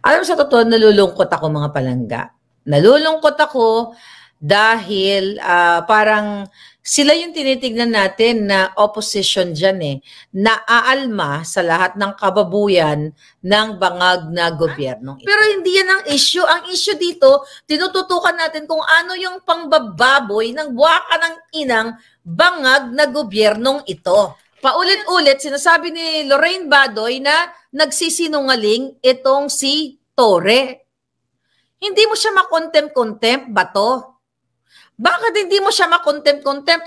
Alam mo sa totoo nalulungkot ako mga palangga. Nalulungkot ako dahil parang sila yung tinitignan natin na opposition dyan naaalma sa lahat ng kababuyan ng bangag na gobyernong ito. Pero hindi yan ang issue. Ang issue dito, tinututukan natin kung ano yung pangbababoy ng buwaka ng inang bangag na gobyernong ito. Paulit-ulit, sinasabi ni Lorraine Badoy na nagsisinungaling itong si Torre. Hindi mo siya makontempt-contempt ba to? Bakit hindi mo siya makontempt-contempt?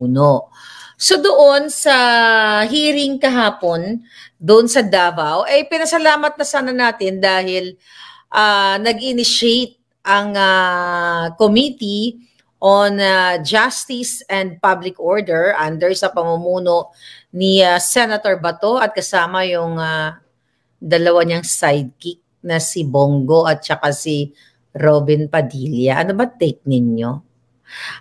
Uno. So doon sa hearing kahapon, doon sa Davao, ay pinasalamat na sana natin dahil nag-initiate ang committee on Justice and Public Order under sa pamumuno ni Senator Bato at kasama yung dalawa niyang sidekick na si Bongo at saka si Robin Padilla. Ano ba take ninyo?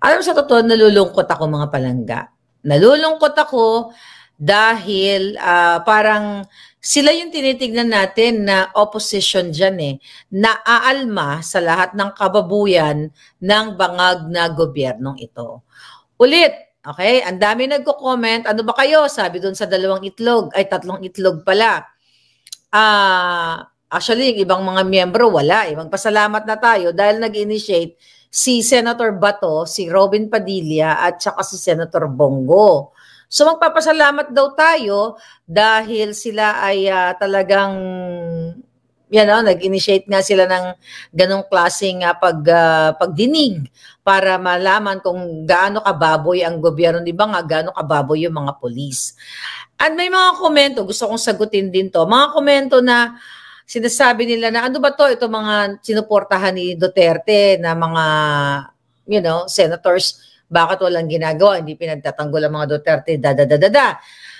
Alam mo sa totoo, nalulungkot ako mga palangga. Nalulungkot ako dahil parang sila yung tinitignan natin na opposition dyan naaalma sa lahat ng kababuyan ng bangag na gobyernong ito. Ulit, okay? Ang dami nagko-comment, ano ba kayo? Sabi doon sa tatlong itlog pala. Actually, yung ibang mga miyembro, wala Magpasalamat na tayo dahil nag-initiate si Senator Bato, si Robin Padilla, at saka si Senator Bongo. So magpapasalamat daw tayo dahil sila ay talagang nag-initiate nga sila ng ganong klaseng pagdinig para malaman kung gaano kababoy ang gobyerno, di ba nga gaano kababoy yung mga polis. At may mga komento, gusto kong sagutin din to, mga komento na sinasabi nila na ano ba to, ito mga sinuportahan ni Duterte na mga senators, bakit walang ginagawa, hindi pinagtatanggol ang mga Duterte,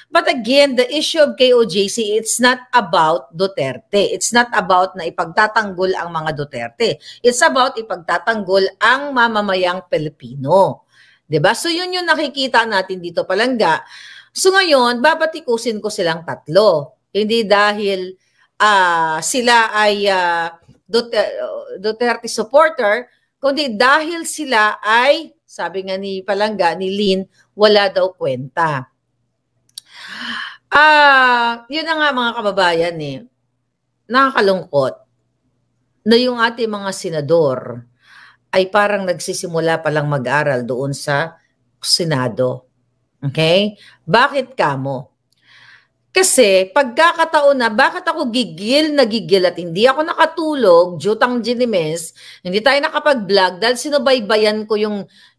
But again, the issue of KOJC, it's not about Duterte. It's not about na ipagtatanggol ang mga Duterte. It's about ipagtatanggol ang mamamayang Pilipino. Diba? So yun yung nakikita natin dito palangga. So ngayon, babatikusin ko silang tatlo. Hindi dahil sila ay Duterte supporter, kundi dahil sila ay, sabi nga ni Palangga, ni Lynn, wala daw kwenta. Yun na nga mga kababayan nakakalungkot na yung ating mga senador ay parang nagsisimula palang mag-aral doon sa Senado. Okay? Bakit kamo? Kasi pagkakataon na, bakit ako gigil at hindi ako nakatulog, Jutang Ginimes, hindi tayo nakapag-vlog dahil sinubaybayan ko yung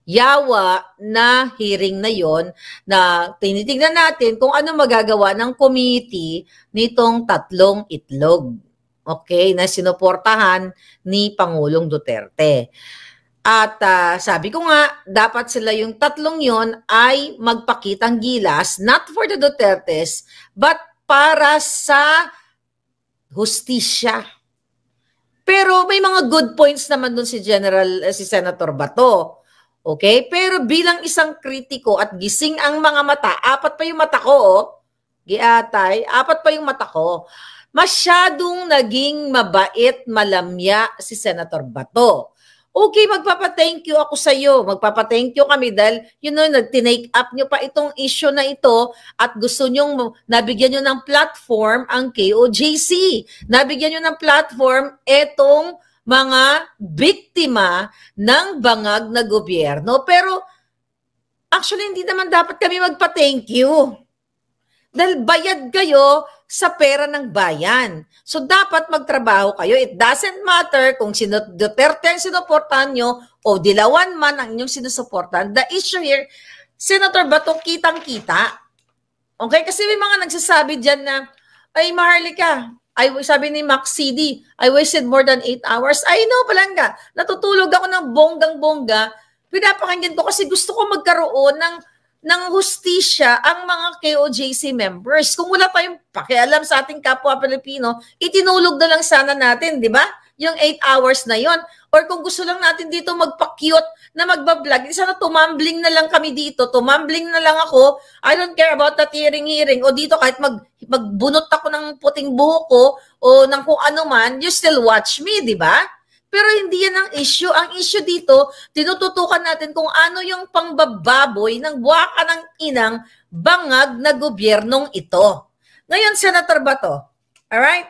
yawa na hearing na yon na tinitignan natin kung ano magagawa ng committee nitong tatlong itlog. Okay? Na sinuportahan ni Pangulong Duterte. At sabi ko nga, dapat sila yung tatlong yon ay magpakitang gilas, not for the Dutertes, but para sa hustisya. Pero may mga good points naman dun si Senator Bato. Okay? Pero bilang isang kritiko at gising ang mga mata, apat pa yung mata ko, giatay, apat pa yung mata ko, masyadong naging mabait, malamya si Senator Bato. Okay, magpapa-thank you ako sa iyo. Magpapa-thank you kami dahil nag-take up nyo pa itong issue na ito at gusto nyong nabigyan nyo ng platform ang KOJC. Nabigyan nyo ng platform itong mga biktima ng bangag na gobyerno. Pero actually hindi naman dapat kami magpa-thank you. Dahil bayad kayo sa pera ng bayan. So, dapat magtrabaho kayo. It doesn't matter kung Duterte ang sinuportahan nyo o Dilawan man ang inyong sinusuportahan. The issue here, Senator Bato, kitang-kita. Okay? Kasi may mga nagsasabi dyan na, ay, Maharlika, sabi ni Max CD, I wasted more than 8 hours. I know, Palangga, natutulog ako ng bonggang-bongga. Pinapakinggan ko kasi gusto ko magkaroon ng hustisya ang mga KOJC members. Kung wala tayong pakialam sa ating kapwa Pilipino, itinulog na lang sana natin, di ba? yung 8 hours na yon. Or kung gusto lang natin dito magpa-cute na magbablog, isa na tumambling na lang kami dito, tumambling na lang ako, I don't care about that hearing. O dito kahit magbunot ako ng puting buhok ko o ng kung ano man, you still watch me, di ba? Pero hindi yan ang issue. Ang issue dito, tinututukan natin kung ano yung pangbababoy ng buwaka ng inang bangag na gobyernong ito. Ngayon, Senator Bato, alright?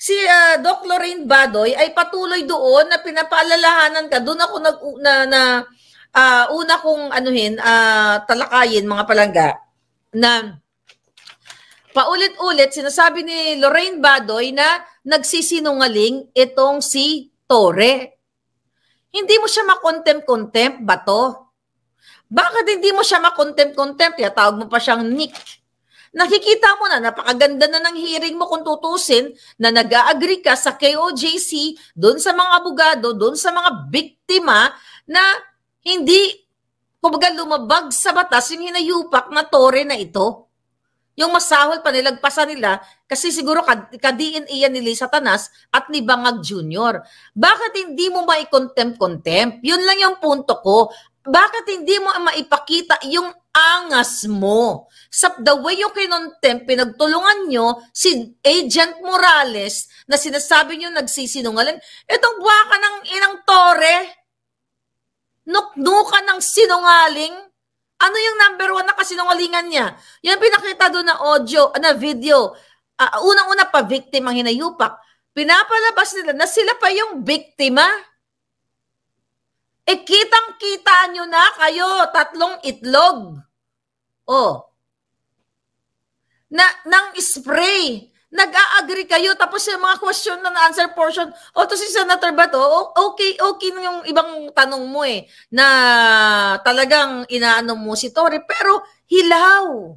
Si Doc Lorraine Badoy ay patuloy doon na pinapaalalahanan ka. Doon ako una kong talakayin, mga palangga, na paulit-ulit sinasabi ni Lorraine Badoy na nagsisinungaling itong si Torre. Hindi mo siya makontempt-contempt, Bato. Bakit hindi mo siya makontempt-contempt? Tawag mo pa siyang Nick. Nakikita mo na, napakaganda na ng hearing mo kung tutusin na nag-agree ka sa KOJC, doon sa mga abogado, doon sa mga biktima na hindi, kumbaga lumabag sa batas yung hinayupak na Torre na ito. Yung masahol pa nilagpasan nila kasi siguro ka-DNA yan ni Lisa Tanas at ni Bangag Jr. Bakit hindi mo mai-contempt? Yun lang yung punto ko. Bakit hindi mo maipakita yung angas mo? Sa the way you kinontempt, pinagtulungan nyo si Agent Morales na sinasabi nyo nagsisinungaling. Itong buwaka ng inang Torre, nuknukan ng sinungaling. Ano yung number 1 na kasinungalingan niya? Yan pinakita doon na audio, na video. Unang-una pa, victim ang hinayupak. Pinapalabas nila na sila pa yung biktima. Kitang-kita nyo na kayo, 3 itlog. Nang spray. Nag-a-agree kayo, tapos yung mga question and answer portion, to si Senator Bato, okay na yung ibang tanong mo na talagang inaano mo si Torre, pero hilaw.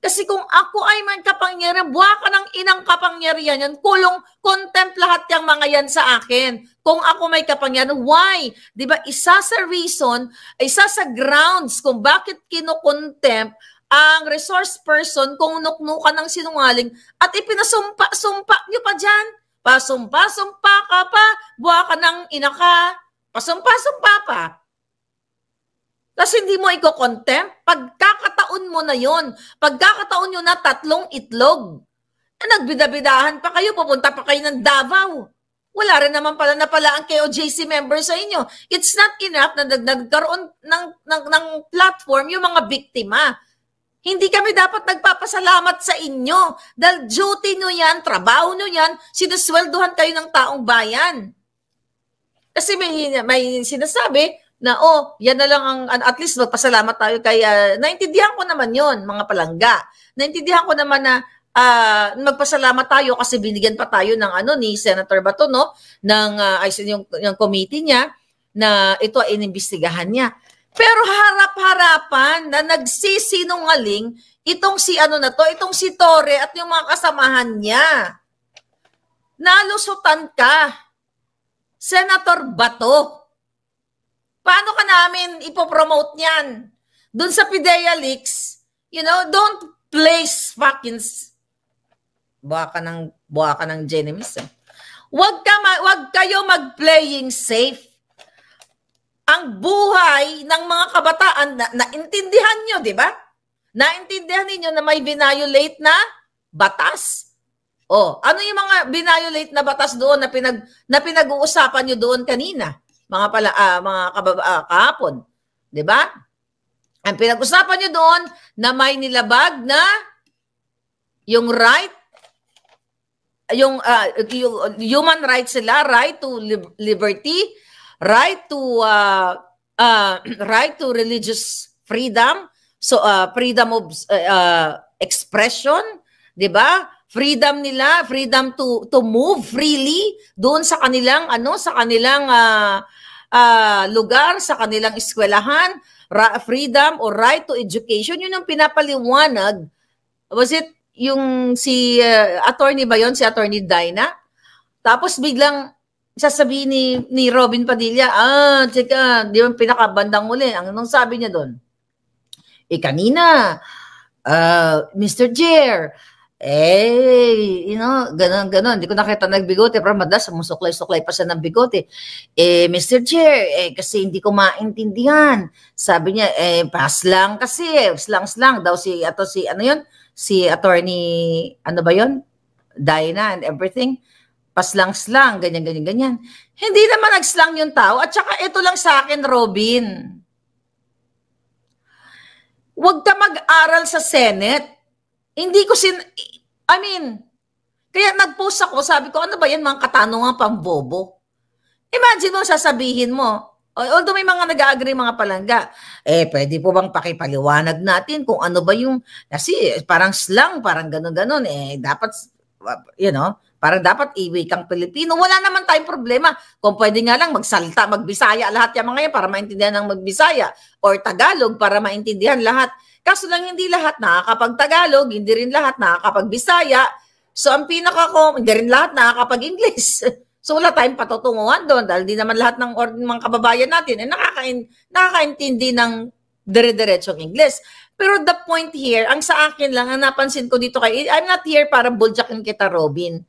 Kasi kung ako ay may kapangyarihan, buwaka ng inang kapangyarihan yan, kulong contempt lahat yung mga yan sa akin. Kung ako may kapangyarihan, why? Diba, isa sa reason, isa sa grounds kung bakit kinukontempt ang resource person kung nuknukan ng sinungaling at ipinasumpa-sumpa nyo pa dyan. Pasumpa-sumpa ka pa, buwaka ng ina ka, pasumpa-sumpa pa. Tapos hindi mo i-contempt, pagkakataon mo na yon, pagkakataon nyo na 3 itlog, nagbidabidahan pa kayo, pupunta pa kayo ng Davao. Wala rin naman pala ang KOJC member sa inyo. It's not enough na nagkaroon ng platform yung mga biktima. Hindi kami dapat nagpapasalamat sa inyo dahil duty nyo yan, trabaho nyo yan, sinusweldohan kayo ng taong bayan. Kasi may sinasabi na yan na lang ang, at least magpasalamat tayo kay, naintindihan ko naman yon mga palangga. Naintindihan ko naman na magpasalamat tayo kasi binigyan pa tayo ng ni Senator Bato, no? Yung committee niya na ito ay inimbestigahan niya. Pero harap-harapan na nagsisinungaling itong si itong si Torre at yung mga kasamahan niya. Nalusutan ka, Senator Bato. Paano ka namin ipopromote niyan? Doon sa PIDEA Leaks, don't place fucking buwaka ng Genemis. Wag kayo mag-playing safe. Ang buhay ng mga kabataan, naintindihan nyo, di ba? Naintindihan ninyo na may violate na batas. Ano yung mga violate na batas doon na pinag-uusapan nyo doon kanina? Mga kahapon. Di ba? Ang pinag-usapan nyo doon na may nilabag na yung right, yung human rights sila, right to liberty, right to religious freedom, so freedom of expression, 'di ba? Freedom nila, freedom to move freely doon sa kanilang lugar, sa kanilang eskwelahan, freedom or right to education. Yun ang pinapaliwanag. Was it yung si attorney ba yon, si Attorney Dina? Tapos biglang sasabihin ni Robin Padilla, teka, di ba pinakabandang uli, anong sabi niya doon? Kanina, Mr. Jer, Ganon. Hindi ko nakita nagbigote, pero madalas sumusuklay-suklay pa siya ng bigote. Mr. Chair, kasi hindi ko maintindihan. Sabi niya, paslang kasi, slang daw si attorney, ano ba yun? Diana and everything. Paslang-slang, ganyan. Hindi naman nag-slang yung tao. At saka ito lang sa akin, Robin. Huwag ka mag-aral sa Senate. Hindi ko kaya nag-post ako, sabi ko, ano ba yan, mga katanungan pambobo? Imagine mo, sasabihin mo, although may mga nag-agree mga palangga, pwede po bang pakipaliwanag natin kung ano ba yung, kasi parang slang, parang ganon, dapat, parang dapat iwikang Pilipino. Wala naman tayong problema. Kung pwede nga lang magsalta, magbisaya lahat yung mga yan para maintindihan ng magbisaya or Tagalog para maintindihan lahat. Kaso lang hindi lahat nakakapag-Tagalog, hindi rin lahat nakakapag-Bisaya. So ang hindi rin lahat nakakapag-English. So wala tayong patutunguhan doon dahil di naman lahat ng mga kababayan natin nakakaintindi ng dire-diretsong English. Pero the point here, ang sa akin lang, ang napansin ko dito I'm not here para buljakin kita, Robin.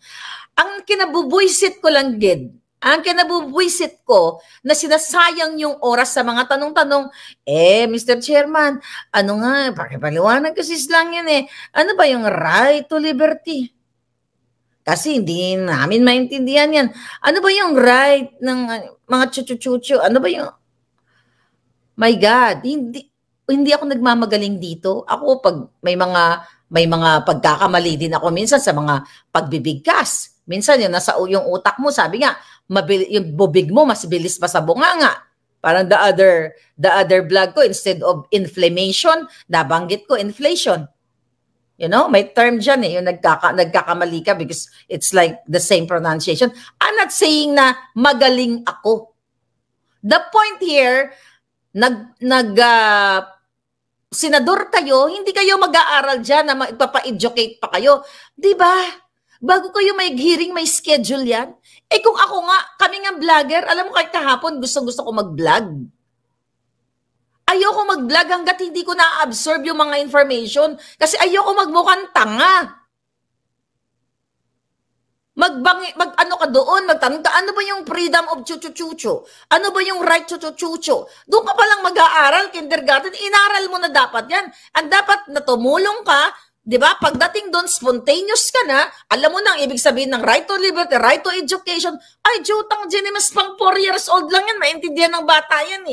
Ang kinabubuisit ko lang, Gid, ang kinabubuisit ko na sinasayang yung oras sa mga tanong-tanong, Mr. Chairman, ano nga, pakipaliwanag kasi lang yan Ano ba yung right to liberty? Kasi hindi namin maintindihan yan. Ano ba yung right ng mga chuchu-chuchu? Ano ba yung... My God, hindi ako nagmamagaling dito. Ako pag may mga pagkakamali din ako minsan sa mga pagbibigkas. Minsan yung nasa yung utak mo, sabi nga, yung bubig mo mas bilis pa sa bunganga. Parang the other vlog ko, instead of inflammation, nabanggit ko inflation. May term dyan yung nagkakamali ka because it's like the same pronunciation. I'm not saying na magaling ako. The point here, senador kayo, hindi kayo mag-aaral dyan na magpapa-educate pa kayo. Diba? Bago kayo may hearing, may schedule yan. Kung ako nga, kami nga vlogger, alam mo kahit kahapon, gusto ko mag-vlog. Ayoko mag-vlog hanggat hindi ko na-absorb yung mga information kasi ayoko magmukhang tanga. Ano ka doon, magtanong ka, ano ba yung freedom of chuchu-chuchu? Ano ba yung right to chuchu-chuchu? Doon ka palang mag-aaral, kindergarten, inaral mo na dapat yan. Ang dapat na tumulong ka, di ba? Pagdating doon, spontaneous ka na, alam mo na ang ibig sabihin ng right to liberty, right to education. Ay, jutang Jenimas, pang 4 years old lang yan, maintindihan ng bata yan